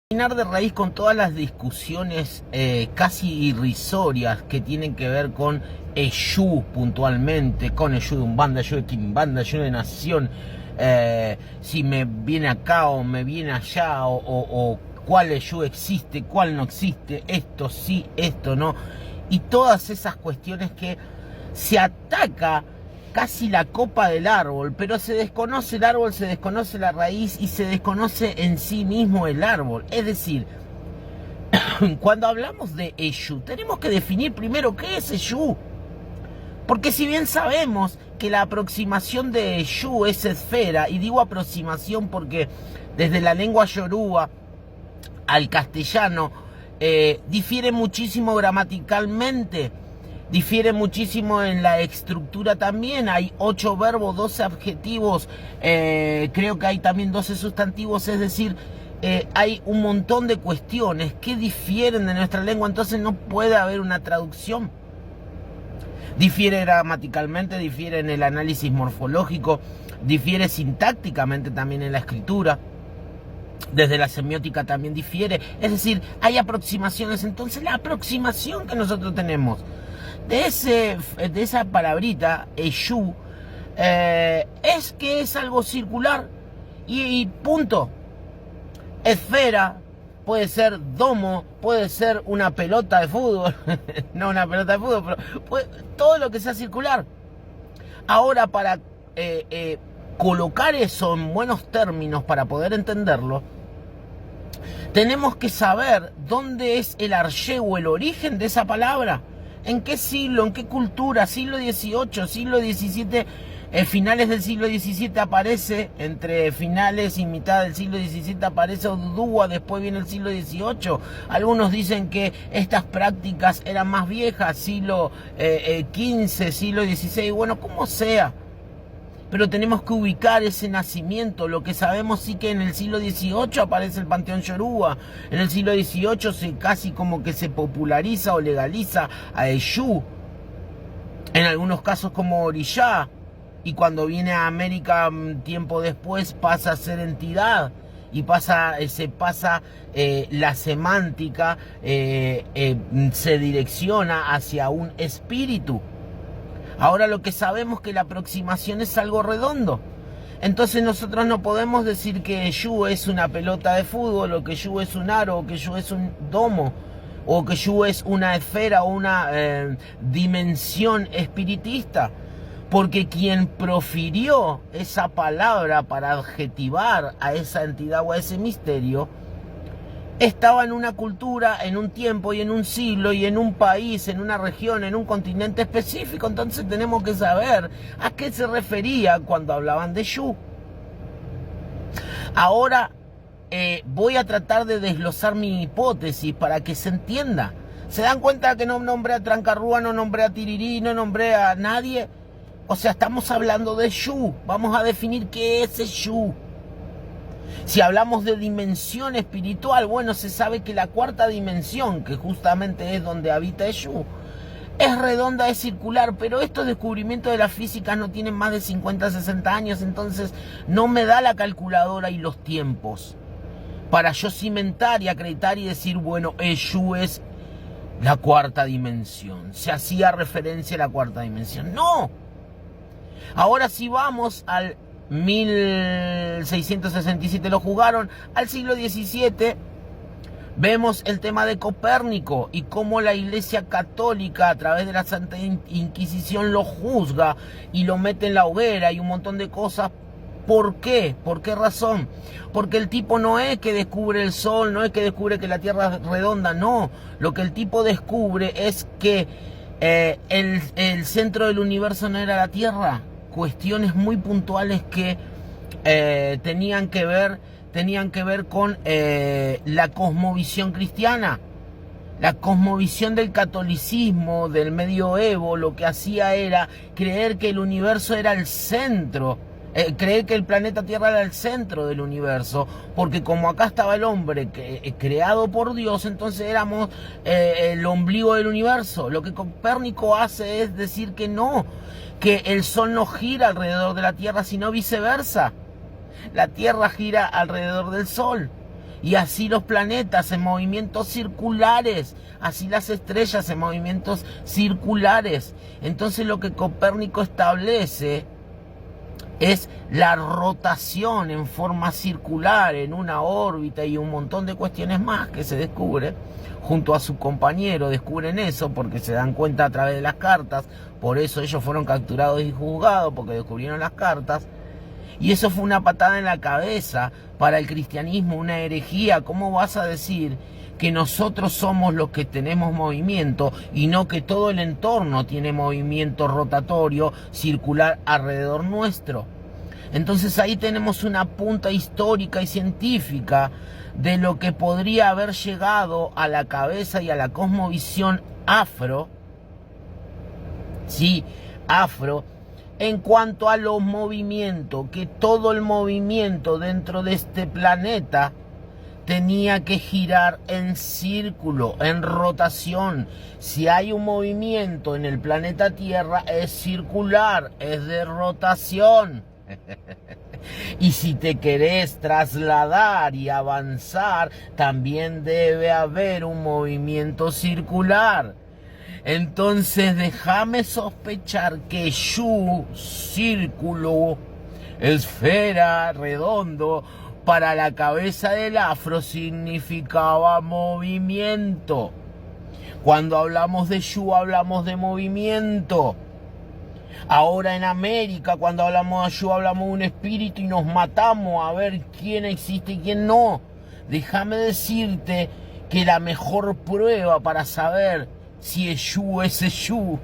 De raíz con todas las discusiones casi irrisorias que tienen que ver con Eshu puntualmente, con Eshu de Umbanda, Eshu de Quimbanda, Eshu de Nación, si me viene acá o me viene allá, o cuál Eshu existe, cuál no existe, esto sí, esto no, y todas esas cuestiones que se ataca casi la copa del árbol, pero se desconoce el árbol, se desconoce la raíz y se desconoce en sí mismo el árbol. Es decir, cuando hablamos de Eshu, tenemos que definir primero qué es Eshu. Porque si bien sabemos que la aproximación de Eshu es esfera, y digo aproximación porque desde la lengua yoruba al castellano difiere muchísimo gramaticalmente, difiere muchísimo en la estructura también. Hay 8 verbos, 12 adjetivos, creo que hay también 12 sustantivos, es decir, hay un montón de cuestiones que difieren de nuestra lengua, entonces no puede haber una traducción. Difiere gramaticalmente, difiere en el análisis morfológico, difiere sintácticamente también en la escritura. Desde la semiótica también difiere. Es decir, hay aproximaciones. Entonces la aproximación que nosotros tenemos de esa palabrita, Eshu, es que es algo circular y punto. Esfera, puede ser domo, puede ser una pelota de fútbol, no una pelota de fútbol, pero todo lo que sea circular. Ahora, para colocar eso en buenos términos, para poder entenderlo, tenemos que saber dónde es el arché o el origen de esa palabra. ¿En qué siglo? ¿En qué cultura? ¿Siglo XVIII? ¿Siglo XVII? Finales del siglo XVII aparece, entre finales y mitad del siglo XVII aparece Odudúa, después viene el siglo XVIII. Algunos dicen que estas prácticas eran más viejas, siglo XV, siglo XVI, bueno, como sea. Pero tenemos que ubicar ese nacimiento. Lo que sabemos sí que en el siglo XVIII aparece el panteón yoruba. En el siglo XVIII casi como que se populariza o legaliza a Eshu. En algunos casos como Orishá. Y cuando viene a América tiempo después pasa a ser entidad. Y se pasa la semántica, se direcciona hacia un espíritu. Ahora lo que sabemos es que la aproximación es algo redondo. Entonces nosotros no podemos decir que Eshu es una pelota de fútbol, o que Eshu es un aro, o que Eshu es un domo, o que Eshu es una esfera o una dimensión espiritista. Porque quien profirió esa palabra para adjetivar a esa entidad o a ese misterio estaba en una cultura, en un tiempo y en un siglo y en un país, en una región, en un continente específico. Entonces tenemos que saber a qué se refería cuando hablaban de Eshu. Ahora voy a tratar de desglosar mi hipótesis para que se entienda. ¿Se dan cuenta que no nombré a Trancarrúa, no nombré a Tirirí, no nombré a nadie? O sea, estamos hablando de Eshu. Vamos a definir qué es Eshu. Si hablamos de dimensión espiritual, bueno, se sabe que la cuarta dimensión, que justamente es donde habita Eshu, es redonda, es circular, pero estos descubrimientos de la física no tienen más de 50, 60 años, entonces no me da la calculadora y los tiempos para yo cimentar y acreditar y decir, bueno, Eshu es la cuarta dimensión. Se hacía referencia a la cuarta dimensión. ¡No! Ahora si vamos al 1667 lo jugaron, al siglo XVII vemos el tema de Copérnico y cómo la Iglesia Católica a través de la Santa Inquisición lo juzga y lo mete en la hoguera y un montón de cosas. ¿Por qué? ¿Por qué razón? Porque el tipo no es que descubre el sol, no es que descubre que la Tierra es redonda, no. Lo que el tipo descubre es que el centro del universo no era la Tierra. Cuestiones muy puntuales que tenían que ver con la cosmovisión cristiana, la cosmovisión del catolicismo, del medioevo. Lo que hacía era creer que el universo era el centro, creer que el planeta Tierra era el centro del universo, porque como acá estaba el hombre creado por Dios, entonces éramos el ombligo del universo. Lo que Copérnico hace es decir que no, que el sol no gira alrededor de la Tierra, sino viceversa. La Tierra gira alrededor del sol. Y así los planetas en movimientos circulares, así las estrellas en movimientos circulares. Entonces lo que Copérnico establece es la rotación en forma circular, en una órbita y un montón de cuestiones más que se descubre. Junto a su compañero descubren eso porque se dan cuenta a través de las cartas. Por eso ellos fueron capturados y juzgados, porque descubrieron las cartas. Y eso fue una patada en la cabeza para el cristianismo, una herejía. ¿Cómo vas a decir que nosotros somos los que tenemos movimiento y no que todo el entorno tiene movimiento rotatorio circular alrededor nuestro? Entonces ahí tenemos una punta histórica y científica de lo que podría haber llegado a la cabeza y a la cosmovisión afro, sí, afro, en cuanto a los movimientos, que todo el movimiento dentro de este planeta tenía que girar en círculo, en rotación. Si hay un movimiento en el planeta Tierra, es circular, es de rotación. Y si te querés trasladar y avanzar, también debe haber un movimiento circular. Entonces déjame sospechar que Shu, círculo, esfera, redondo, para la cabeza del afro significaba movimiento. Cuando hablamos de Shu hablamos de movimiento. Ahora en América, cuando hablamos de Shu, hablamos de un espíritu y nos matamos a ver quién existe y quién no. Déjame decirte que la mejor prueba para saber si es Shu es Shu